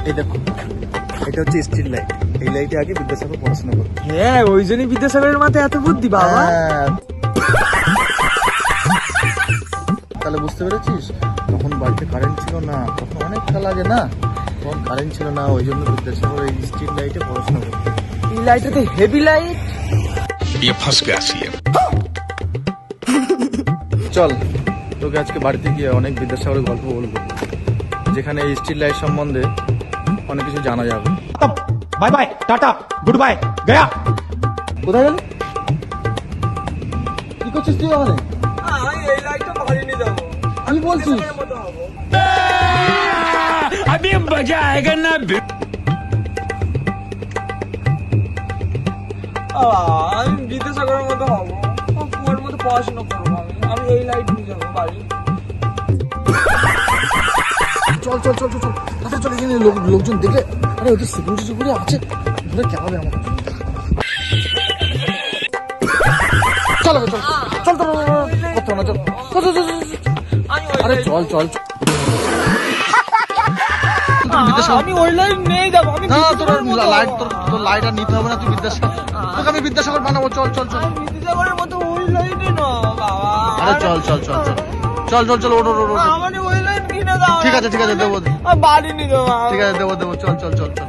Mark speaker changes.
Speaker 1: এই দেখো, এটা হচ্ছে স্ট্রিট লাইট। এই লাইটে আগে বিদ্যাসাগর পড়াশোনা করতো।
Speaker 2: হ্যাঁ, ওই জন্যই বিদ্যাসাগরের মাথায় এত বুদ্ধি বাবা।
Speaker 1: হ্যাঁ। তাহলে বুঝতে পেরেছিস, তখন বাড়িতে কারেন্ট ছিল না, তখন অনেক কাল আগে না, তখন কারেন্ট ছিল না, ওই জন্য বিদ্যাসাগর এই স্ট্রিট লাইটে পড়াশোনা করতো।
Speaker 2: এই লাইটটা তো হেভি লাইট।
Speaker 3: ये फंस गया सीएम।
Speaker 1: চল, তোকে আজকে বাড়িতে গিয়ে অনেক বিদ্যাসাগরের গল্প বলবো, যেখানে এই স্ট্রিট লাইট সম্বন্ধে অনেক কিছু জানা যাবে।
Speaker 4: Bye bye tata goodbye गया।
Speaker 1: কোথায় গেল? কি করছিস তুই ওখানে?
Speaker 2: আমি এই লাইটটা বাড়ি নিয়ে যাবো।
Speaker 1: আমি বলছি
Speaker 2: মতো হবো।
Speaker 4: अभी मजा आएगा ना।
Speaker 2: আমি বিদ্যাসাগরের মতো হবো, ওর মতো পড়াশোনা করবো। আমি এই লাইট নিয়ে যাবো বাড়ি।
Speaker 1: চল চল চল চল চল, তাড়াতাড়ি চল, এখানে লোকজন দেখলে, আরে ওদের সিকিউরিটি করে আছে, ধরে কেমন আমাকে। চল চল চল চল চল করতে না, চল চল চল চল। আরে চল চল।
Speaker 2: আমি ওই লাইট নিয়ে যাবো। আমি
Speaker 1: না, তোর লাইট, তোর লাইট আর নিতে হবে না, তুই বিদ্যাসাগর, তোকে আমি বিদ্যাসাগর বানাবো। চল চল চল।
Speaker 2: বিদ্যাসাগরের মতো ওই লাইটই না বাবা।
Speaker 1: আরে চল চল চল চল চল চল চল, ওঠ ওঠ ওঠ।
Speaker 2: আমার ওই লাইট কিনে দাও।
Speaker 1: ঠিক আছে ঠিক আছে, দেবো।
Speaker 2: বাড়ি নিয়ে যাবো।
Speaker 1: ঠিক আছে, দেবো দেবো, চল চল চল চল।